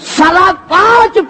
5.25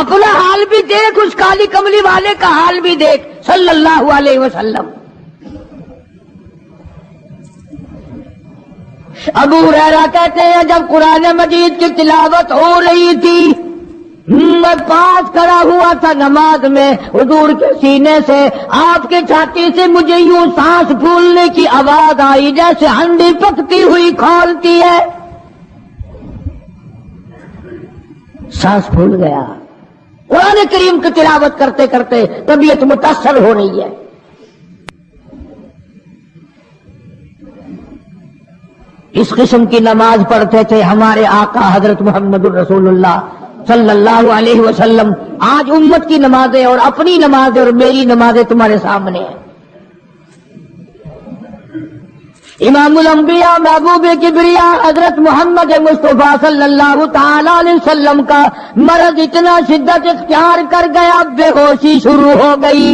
اپنا حال بھی دیکھ، اس کالی کملی والے کا حال بھی دیکھ صلی اللہ علیہ وسلم۔ ابو ہریرہ کہتے ہیں جب قرآن مجید کی تلاوت ہو رہی تھی میں پاس کھڑا ہوا تھا نماز میں، حضور کے سینے سے آپ کے چھاتی سے مجھے یوں سانس پھولنے کی آواز آئی جیسے ہنڈی پکتی ہوئی کھولتی ہے، سانس پھول گیا۔ قرآن کریم کی تلاوت کرتے کرتے طبیعت متاثر ہو رہی ہے۔ اس قسم کی نماز پڑھتے تھے ہمارے آقا حضرت محمد الرسول اللہ صلی اللہ علیہ وسلم۔ آج امت کی نمازیں اور اپنی نمازیں اور میری نمازیں تمہارے سامنے ہیں۔ امام الانبیاء محبوب کبریا حضرت محمد مصطفیٰ صلی اللہ تعالی علیہ وسلم کا مرض اتنا شدت اختیار کر گیا، بے ہوشی شروع ہو گئی۔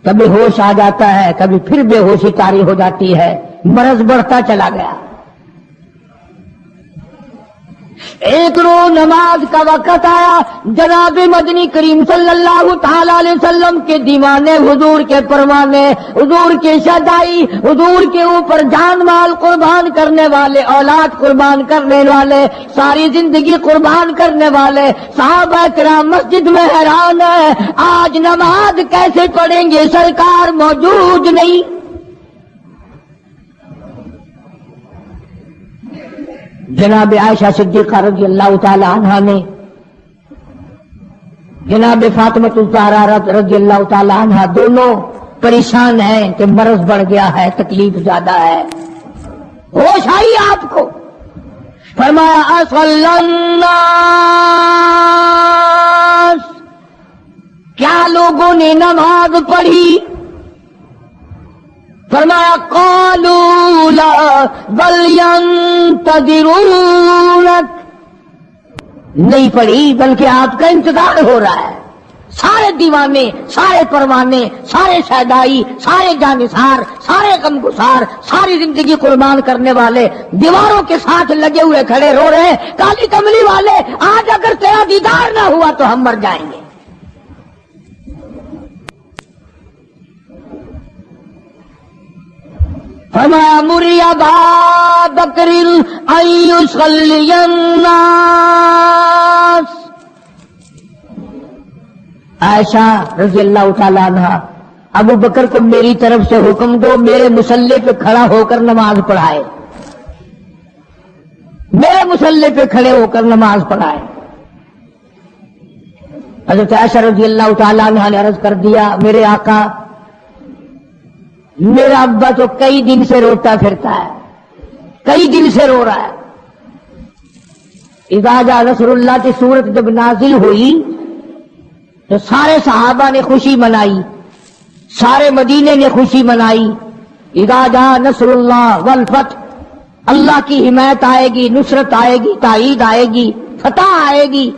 کبھی ہوش آ جاتا ہے، کبھی پھر بے ہوشی طاری ہو جاتی ہے، مرض بڑھتا چلا گیا۔ ایک روز نماز کا وقت آیا، جناب مدنی کریم صلی اللہ تعالی علیہ وسلم کے دیوانے، حضور کے پروانے، حضور کی شدائی، حضور کے اوپر جان مال قربان کرنے والے، اولاد قربان کرنے والے، ساری زندگی قربان کرنے والے صحابہ کرام مسجد میں حیران ہے، آج نماز کیسے پڑھیں گے، سرکار موجود نہیں۔ جناب عائشہ صدیقہ رضی اللہ تعالی عنہا نے، جناب فاطمہ الزہرا رضی اللہ تعالی عنہا دونوں پریشان ہیں کہ مرض بڑھ گیا ہے، تکلیف زیادہ ہے۔ ہوش آئی آپ کو، فرمایا اصلی الناس، کیا لوگوں نے نماز پڑھی؟ فرمایا قالوا لا بل ينتظرونك، نہیں پڑھی بلکہ آپ کا انتظار ہو رہا ہے۔ سارے دیوانے، سارے پروانے، سارے شہدائی، سارے جانثار، سارے غمگسار، ساری زندگی قربان کرنے والے دیواروں کے ساتھ لگے ہوئے کھڑے رو رہے ہیں، کالی کملی والے آج اگر تیرا دیدار نہ ہوا تو ہم مر جائیں گے۔ فرمایا مری ابا بکر ان یصلی الناس، عائشہ رضی اللہ تعالی عنہ، ابو بکر کو میری طرف سے حکم دو میرے مصلی پہ کھڑا ہو کر نماز پڑھائے، میرے مصلی پہ کھڑے ہو کر نماز پڑھائے۔ حضرت عائشہ رضی اللہ تعالی عنہ نے عرض کر دیا میرے آقا میرا ابا تو کئی دن سے روتا پھرتا ہے، کئی دن سے رو رہا ہے۔ اذا جاء نصر اللہ کی صورت جب نازل ہوئی تو سارے صحابہ نے خوشی منائی، سارے مدینے نے خوشی منائی۔ اذا جاء نصر اللہ والفتح، اللہ کی حمایت آئے گی، نصرت آئے گی، تائید آئے گی، فتح آئے گی۔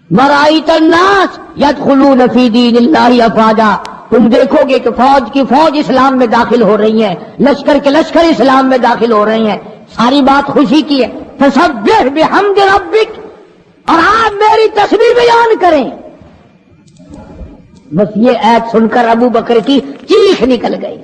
ورأیت الناس یدخلون فی دین اللہ افواجا، تم دیکھو گے کہ فوج کی فوج اسلام میں داخل ہو رہی ہیں، لشکر کے لشکر اسلام میں داخل ہو رہی ہیں۔ ساری بات خوشی کی ہے، فسبح بحمد ربک، اور آپ میری تسبیح بیان کریں۔ بس یہ ایت سن کر ابو بکر کی چیخ نکل گئی۔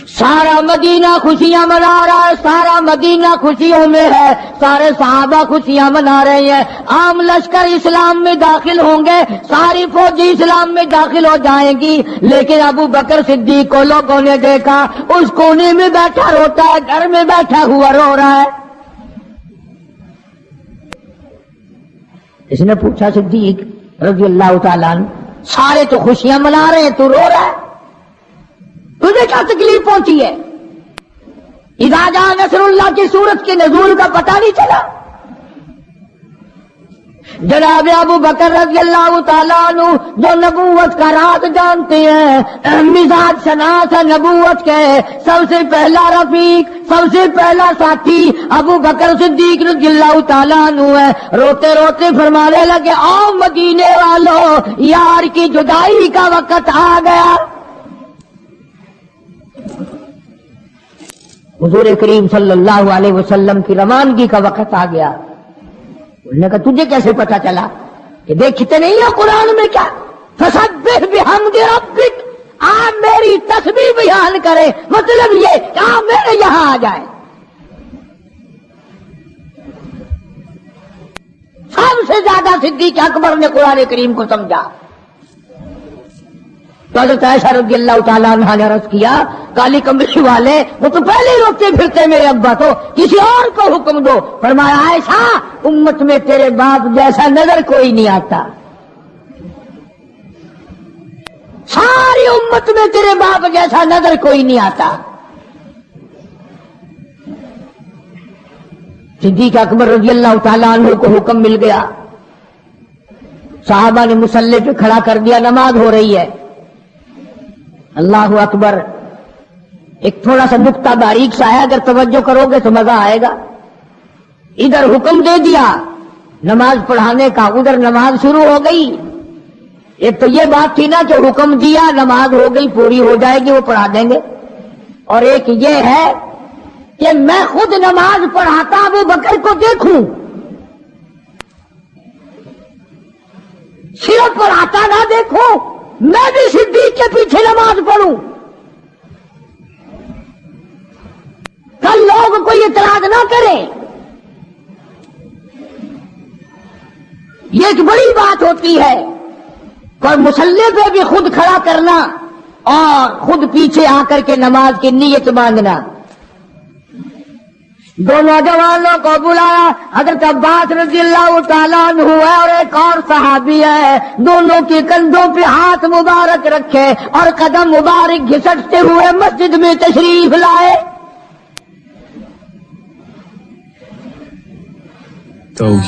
سارا مدینہ خوشیاں منا رہا ہے، سارا مدینہ خوشیوں میں ہے، سارے صحابہ خوشیاں منا رہے ہیں۔ عام لشکر اسلام میں داخل ہوں گے، ساری فوجی اسلام میں داخل ہو جائیں گی، لیکن ابو بکر صدیق کو لوگوں نے دیکھا اس کونے میں بیٹھا روتا ہے، گھر میں بیٹھا ہوا رو رہا ہے۔ اس نے پوچھا صدیق رضی اللہ تعالیٰ عنہ، سارے تو خوشیاں منا رہے ہیں، تو رو رہا ہے، تجھے کیا تکلیف پہنچی ہے؟ اذا جاء نصر اللہ کی صورت کے نزول کا پتہ نہیں چلا؟ جناب ابو بکر رضی اللہ تعالیٰ عنہ جو نبوت کا راز جانتے ہیں، مزاج شناس نبوت کے سب سے پہلا رفیق، سب سے پہلا ساتھی ابو بکر صدیق رضی اللہ تعالیٰ عنہ ہے۔ روتے روتے فرمانے لگے آؤ مدینے والوں، یار کی جدائی کا وقت آ گیا۔ حضور کریم صلی اللہ علیہ وسلم کی روانگی کا وقت آ گیا. انہوں نے کہا تجھے کیسے پتا چلا؟ کہ دیکھتے نہیں ہو قرآن میں کیا فسبح بحمد ربک، آپ میری تسبیح بیان کرے، مطلب یہ کہ آپ میرے یہاں آ جائے. سب سے زیادہ صدیق اکبر نے قرآن کریم کو سمجھا. تو حضرت عائشہ رضی اللہ تعالیٰ عنہا نے عرض کیا کالی کمبلی والے وہ تو پہلے ہی روکتے پھرتے میرے ابا تو کسی اور کو حکم دو. فرمایا عائشہ امت میں تیرے باپ جیسا نظر کوئی نہیں آتا، ساری امت میں تیرے باپ جیسا نظر کوئی نہیں آتا. صدیق اکبر رضی اللہ تعالیٰ عنہ کو حکم مل گیا. صحابہ نے مصلی پہ کھڑا کر دیا، نماز ہو رہی ہے. اللہ اکبر. ایک تھوڑا سا نقطہ باریک سا ہے، اگر توجہ کرو گے تو مزہ آئے گا. ادھر حکم دے دیا نماز پڑھانے کا، ادھر نماز شروع ہو گئی. ایک تو یہ بات تھی نا کہ حکم دیا نماز ہو گئی پوری ہو جائے گی وہ پڑھا دیں گے، اور ایک یہ ہے کہ میں خود نماز پڑھاتا ابو بکر کو دیکھوں، صرف پڑھاتا نہ دیکھوں، میں بھی صدیق کے پیچھے نماز پڑھوں. کل لوگ کوئی اعتراض نہ کریں. یہ ایک بڑی بات ہوتی ہے. اور مصلی پہ بھی خود کھڑا کرنا اور خود پیچھے آ کر کے نماز کی نیت باندھنا. دو نوجوانوں کو بلایا، حضرت عباس رضی اللہ تعالیٰ عنہ ہے اور ایک اور صحابی ہے. دونوں کے کندھوں پہ ہاتھ مبارک رکھے اور قدم مبارک گھسٹتے ہوئے مسجد میں تشریف لائے.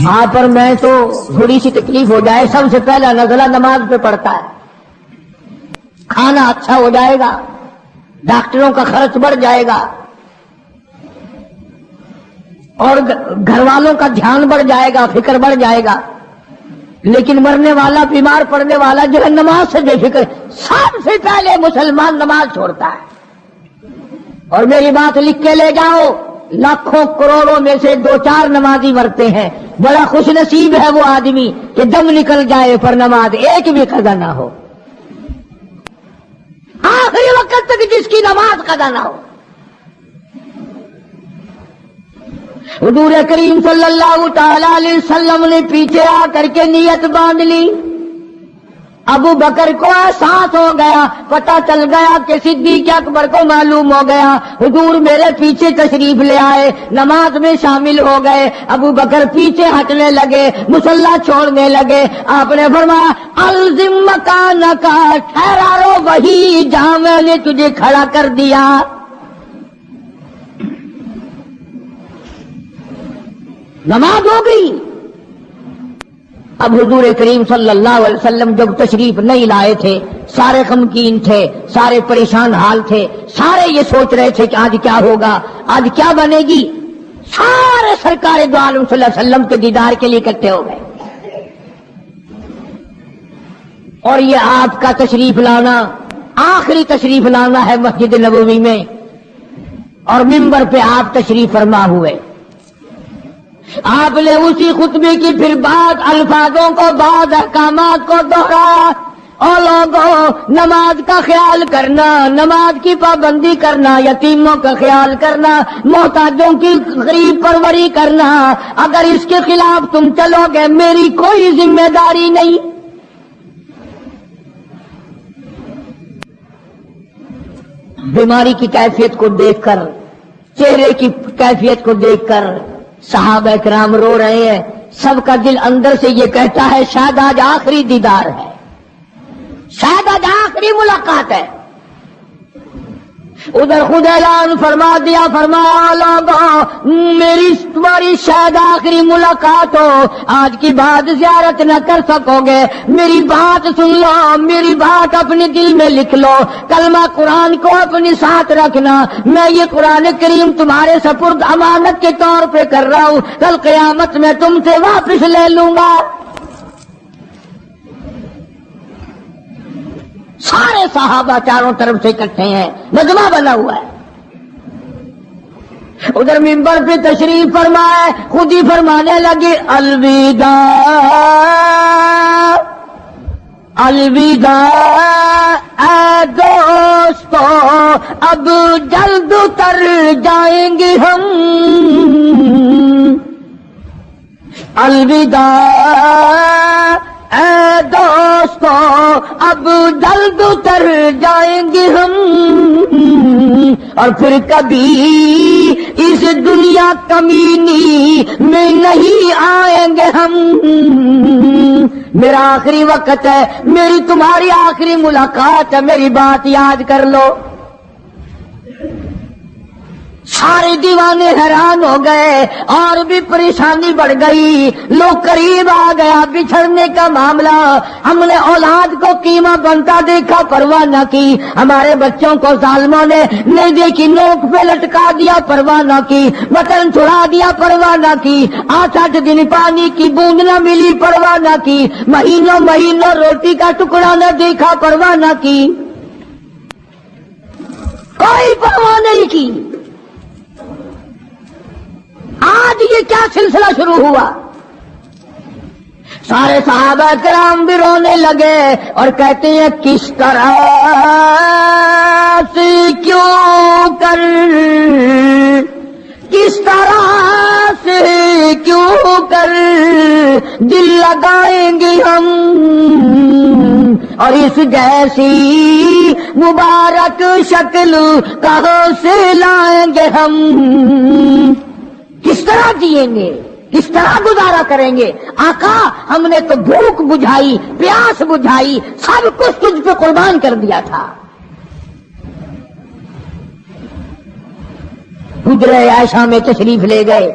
آپ پر میں تو تھوڑی سی تکلیف ہو جائے، سب سے پہلا نزلہ نماز پہ پڑتا ہے. کھانا اچھا ہو جائے گا، ڈاکٹروں کا خرچ بڑھ جائے گا، اور گھر والوں کا دھیان بڑھ جائے گا، فکر بڑھ جائے گا. لیکن مرنے والا، بیمار پڑنے والا جو ہے نماز سے بے فکر. سب سے پہلے مسلمان نماز چھوڑتا ہے. اور میری بات لکھ کے لے جاؤ، لاکھوں کروڑوں میں سے 2-4 نمازی مرتے ہیں. بڑا خوش نصیب ہے وہ آدمی کہ دم نکل جائے پر نماز ایک بھی قضا نہ ہو، آخری وقت تک جس کی نماز قضا نہ ہو. حضور کریم صلی اللہ تعالی علیہ وسلم نے پیچھے آ کر کے نیت باندھ لی. ابو بکر کو احساس ہو گیا، پتہ چل گیا کہ صدیق اکبر کو معلوم ہو گیا. حضور میرے پیچھے تشریف لے آئے، نماز میں شامل ہو گئے. ابو بکر پیچھے ہٹنے لگے، مصلی چھوڑنے لگے. آپ نے فرمایا الزم مکانک، ٹھہرا رہو وہی جہاں میں نے تجھے کھڑا کر دیا. نماز ہو گئی. اب حضور کریم صلی اللہ علیہ وسلم جب تشریف نہیں لائے تھے، سارے غمگین تھے، سارے پریشان حال تھے، سارے یہ سوچ رہے تھے کہ آج کیا ہوگا، آج کیا بنے گی. سارے سرکار دو عالم صلی اللہ علیہ وسلم کے دیدار کے لیے اکٹھے ہو گئے. اور یہ آپ کا تشریف لانا، آخری تشریف لانا ہے مسجد نبوی میں، اور منبر پہ آپ تشریف فرما ہوئے. آپ نے اسی خطبے کی پھر بعض الفاظوں کو، بعض احکامات کو دوہرایا. اور لوگوں، نماز کا خیال کرنا، نماز کی پابندی کرنا، یتیموں کا خیال کرنا، محتاجوں کی غریب پروری کرنا، اگر اس کے خلاف تم چلو گے میری کوئی ذمہ داری نہیں. بیماری کی کیفیت کو دیکھ کر، چہرے کی کیفیت کو دیکھ کر صحابہ کرام رو رہے ہیں. سب کا دل اندر سے یہ کہتا ہے شاید آج آخری دیدار ہے، شاید آج آخری ملاقات ہے. ادھر خود اعلان فرما دیا، فرمایا لوگوں میری تمہاری شاید آخری ملاقات ہو، آج کی بعد زیارت نہ کر سکو گے. میری بات سن لو، میری بات اپنے دل میں لکھ لو، کلمہ قرآن کو اپنے ساتھ رکھنا. میں یہ قرآن کریم تمہارے سپرد امانت کے طور پہ کر رہا ہوں، کل قیامت میں تم سے واپس لے لوں گا. سارے صحابہ چاروں طرف سے اکٹھے ہیں، مجمع بنا ہوا ہے. ادھر منبر پہ تشریف فرمائے، خود ہی فرمانے لگے الوداع الوداع اے دوستو، اب جلد اتر جائیں گے ہم، الوداع اے دوستو، اب جلد اتر جائیں گے ہم، اور پھر کبھی اس دنیا کمینی میں نہیں آئیں گے ہم۔ میرا آخری وقت ہے، میری تمہاری آخری ملاقات ہے، میری بات یاد کر لو۔ سارے دیوانے حیران ہو گئے، اور بھی پریشانی بڑھ گئی، لوگ قریب آ گیا بچھڑنے کا معاملہ۔ ہم نے اولاد کو قیمہ بنتا دیکھا، پرواہ نہ کی، ہمارے بچوں کو ظالموں نے نیزے کی نوک پہ لٹکا دیا، پرواہ نہ کی، وطن چھڑا دیا، پرواہ نہ کی، 8 دن پانی کی بوند نہ ملی، پرواہ نہ کی، مہینوں مہینوں روٹی کا ٹکڑا نہ دیکھا، پرواہ نہ کی، کوئی پرواہ نہیں کی۔ آج یہ کیا سلسلہ شروع ہوا؟ سارے صحابہ کرام بھی رونے لگے اور کہتے ہیں کس طرح سے کیوں کر، کس طرح سے کیوں کر دل لگائیں گے ہم، اور اس جیسی مبارک شکل کہاں سے لائیں گے ہم، کس طرح جئیں گے، کس طرح گزارا کریں گے؟ آقا ہم نے تو بھوک بجھائی، پیاس بجھائی، سب کچھ تجھ پہ قربان کر دیا تھا۔ حجرہ عائشہ میں تشریف لے گئے،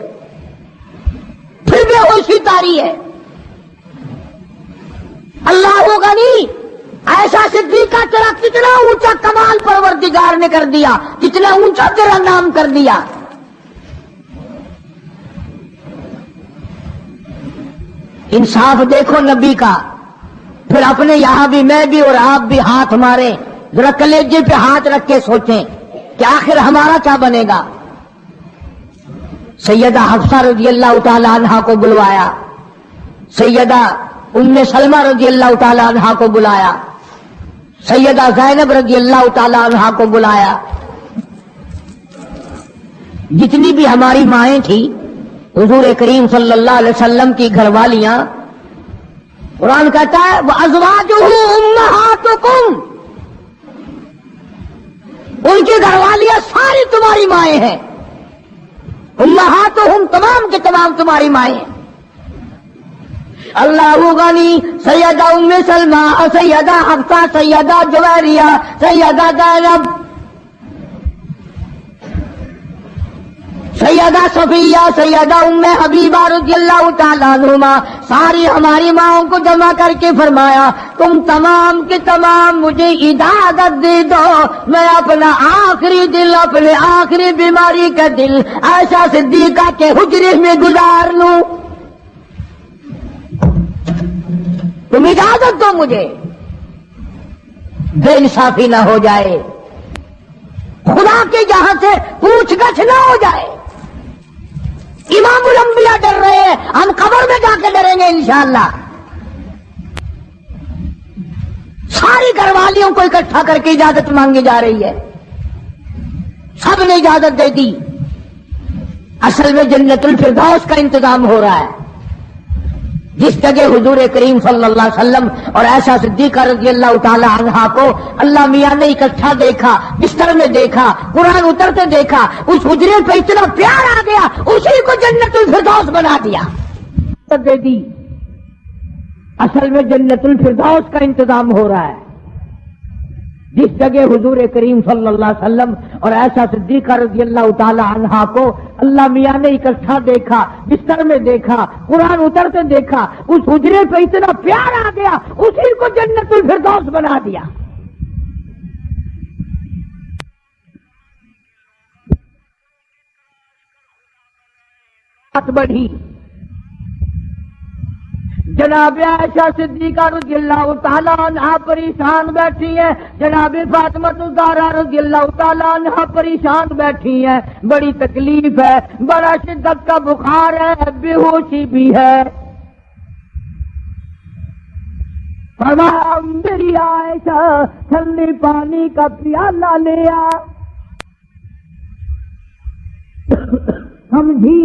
پھر بے ہوشی تاری ہے۔ اللہ ہوگا نہیں، ایسا صدیقہ تیرا کتنا اونچا کمال پروردگار نے کر دیا، کتنا اونچا تیرا نام کر دیا۔ انصاف دیکھو نبی کا، پھر اپنے یہاں بھی میں بھی اور آپ بھی ہاتھ مارے، ذرا کلیجے پہ ہاتھ رکھ کے سوچیں کہ آخر ہمارا کیا بنے گا۔ سیدہ حفصہ رضی اللہ تعالی عنہا کو بلوایا، سیدہ ام سلمہ رضی اللہ تعالی عنہا کو بلایا، سیدہ زینب رضی اللہ تعالی عنہا کو بلایا، جتنی بھی ہماری مائیں تھیں، حضور کریم صلی اللہ علیہ وسلم کی گھر والیاں، قرآن کہتا ہے وَأَزْوَاجُهُ أُمَّهَاتُكُمْ، ان کی گھر والیاں ساری تمہاری مائیں ہیں، امہاتہم تمام کے تمام تمہاری مائیں ہیں۔ اللہ غنی، سیدہ ام سلمہ، سیدہ حفصہ، سیدہ جویریہ، سیدہ زینب، سیدہ صفیہ، سیدہ ام حبیبہ رضی اللہ تعالیٰ عنہما، ساری ہماری ماؤں کو جمع کر کے فرمایا تم تمام کے تمام مجھے اجازت دے دو، میں اپنا آخری دل، اپنے آخری بیماری کا دل عائشہ صدیقہ کے حجرے میں گزار لوں، تم اجازت دو مجھے، بے انصافی نہ ہو جائے، خدا کے جہاں سے پوچھ گچھ نہ ہو جائے۔ امام الانبیاء ڈر رہے ہیں، ہم قبر میں جا کے ڈریں گے انشاءاللہ۔ ساری گھر والیوں کو اکٹھا کر کے اجازت مانگی جا رہی ہے، سب نے اجازت دے دی۔ اصل میں جنت الفردوس کا انتظام ہو رہا ہے، جس جگہ حضور کریم صلی اللہ علیہ وسلم اور عائشہ صدیقہ رضی اللہ تعالی عنہا کو اللہ میاں نے اکٹھا دیکھا، بستر میں دیکھا، قرآن اترتے دیکھا، اس حجرے پہ اتنا پیار آ گیا، اسی کو جنت الفردوس بنا دیا، دے دی۔ اصل میں جنت الفردوس کا انتظام ہو رہا ہے، جس جگہ حضور کریم صلی اللہ علیہ وسلم اور عائشہ صدیقہ رضی اللہ تعالی عنہا کو اللہ میاں نے اکٹھا دیکھا، بستر میں دیکھا، قرآن اترتے دیکھا، اس حجرے پہ اتنا پیار آ گیا، اسی کو جنت الفردوس بنا دیا۔ بات بڑھی، جناب عائشہ صدیقہ رضی اللہ تعالیٰ عنہا پریشان بیٹھی ہیں، جناب فاطمہ الزہرا رضی اللہ تعالیٰ عنہا پریشان بیٹھی ہیں، بڑی تکلیف ہے، بڑا شدت کا بخار ہے، بے ہوشی بھی ہے۔ فرمایا میری عائشہ ٹھنڈے پانی کا پیالہ لے آ، سمجھی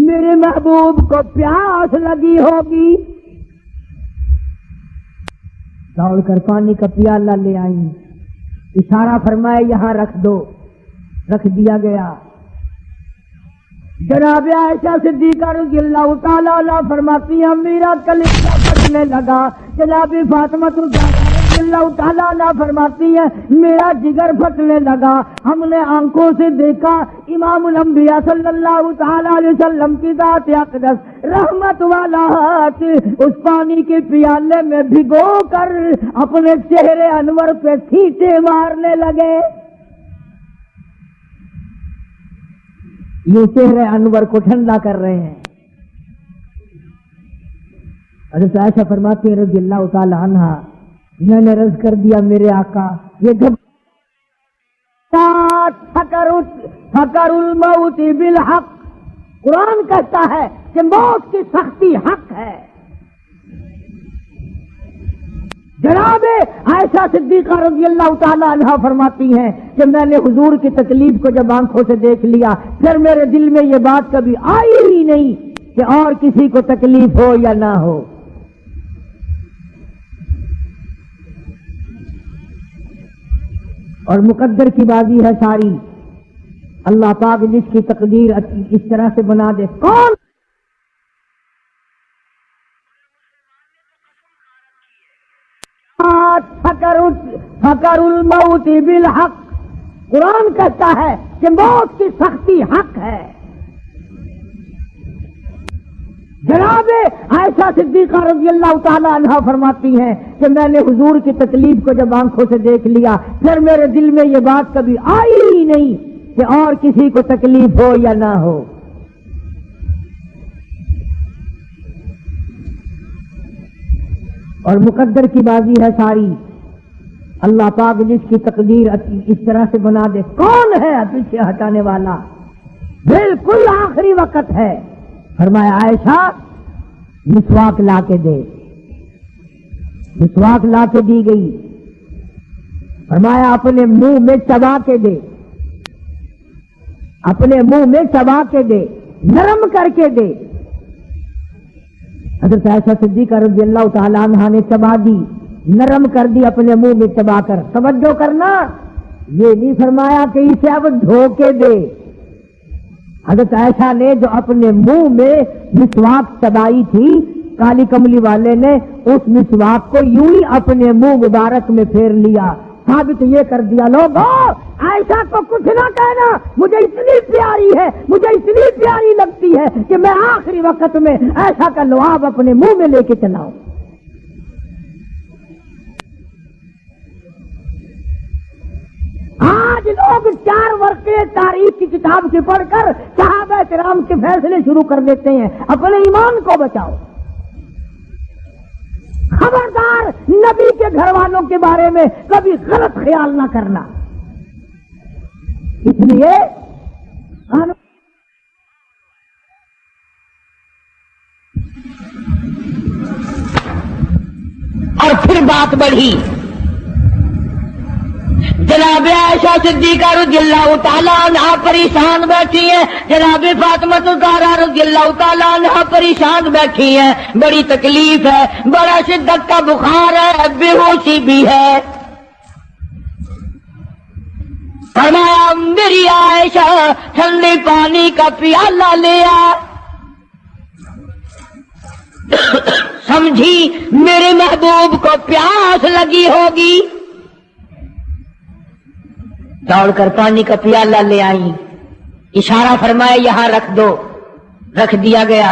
میرے محبوب کو پیاس لگی ہوگی۔ دوڑ کر پانی کا پیالہ لے آئی، اشارہ فرمائے یہاں رکھ دو، رکھ دیا گیا۔ جناب عائشہ صدیقہ رضی اللہ تعالیٰ عنہ فرماتی ہیں میرا کلیجہ پھٹنے لگا، جناب فاطمہ رضی اللہ تعالیٰ عنہ فرماتی ہیں میرا جگر پھٹنے لگا، ہم نے آنکھوں سے دیکھا امام الانبیاء صلی اللہ تعالیٰ علیہ وسلم کی ذات اقدس رحمت والا ہاتھ اس پانی کے پیالے میں بھگو کر اپنے چہرے انور پہ چھینٹے مارنے لگے۔ یہ چہرے انور کو ٹھنڈا کر رہے ہیں۔ حضرت عائشہ فرماتی ہیں رضی اللہ تعالی عنہا میں نے رض کر دیا میرے آقا یہ فکر الموت بالحق، قرآن کہتا ہے کہ موت کی سختی حق ہے۔ جناب عائشہ صدیقہ رضی اللہ تعالی عنہا فرماتی ہیں کہ میں نے حضور کی تکلیف کو جب آنکھوں سے دیکھ لیا پھر میرے دل میں یہ بات کبھی آئی ہی نہیں کہ اور کسی کو تکلیف ہو یا نہ ہو۔ اور مقدر کی بازی ہے ساری، اللہ پاک جس کی تقدیر اس طرح سے بنا دے، کون فکر الموت بالحق، قرآن کہتا ہے کہ موت کی سختی حق ہے۔ جناب عائشہ صدیقہ رضی اللہ تعالی عنہا فرماتی ہیں کہ میں نے حضور کی تکلیف کو جب آنکھوں سے دیکھ لیا پھر میرے دل میں یہ بات کبھی آئی ہی نہیں کہ اور کسی کو تکلیف ہو یا نہ ہو۔ اور مقدر کی بازی ہے ساری، اللہ پاک جس کی تقدیر اس طرح سے بنا دے، کون ہے پیچھے ہٹانے والا؟ بالکل آخری وقت ہے۔ فرمایا عائشہ مسواک لا کے دے، مسواک لا کے دی گئی۔ فرمایا اپنے منہ میں چبا کے دے، اپنے منہ میں چبا کے دے، نرم کر کے دے۔ حضرت عائشہ صدیقہ رضی اللہ تعالی عنہا نے چبا دی، نرم کر دی اپنے منہ میں چبا کر۔ توجہ کرنا، یہ نہیں فرمایا کہ اسے اب دھو کے دے۔ حضرت عائشہ نے جو اپنے منہ میں مسواک چبائی تھی، کالی کملی والے نے اس مسواک کو یوں ہی اپنے منہ مبارک میں پھیر لیا، ثابت یہ کر دیا لوگوں عائشہ کو کچھ نہ کہنا، مجھے اتنی پیاری ہے، مجھے اتنی پیاری لگتی ہے کہ میں آخری وقت میں عائشہ کا لعاب اپنے منہ میں لے کے چلاؤں۔ آج لوگ 4 ورقے تاریخ کی کتاب سے پڑھ کر صحابہ کرام کے فیصلے شروع کر دیتے ہیں۔ اپنے ایمان کو بچاؤ، خبردار نبی کے گھر والوں کے بارے میں کبھی غلط خیال نہ کرنا۔ اس لیے اور پھر بات بڑھی، جناب عائشہ صدیقہ رضی اللہ تعالیٰ عنہا پریشان بیٹھی ہیں، جناب فاطمہ الزہرا رضی اللہ تعالیٰ عنہا پریشان بیٹھی ہیں، بڑی تکلیف ہے، بڑا شدت کا بخار ہے، بے ہوشی بھی ہے۔ فرمایا میری عائشہ ٹھنڈے پانی کا پیالہ لے آ، سمجھی میرے محبوب کو پیاس لگی ہوگی۔ دوڑ کر پانی کا پیالہ لے آئی، اشارہ فرمائے یہاں رکھ دو، رکھ دیا گیا۔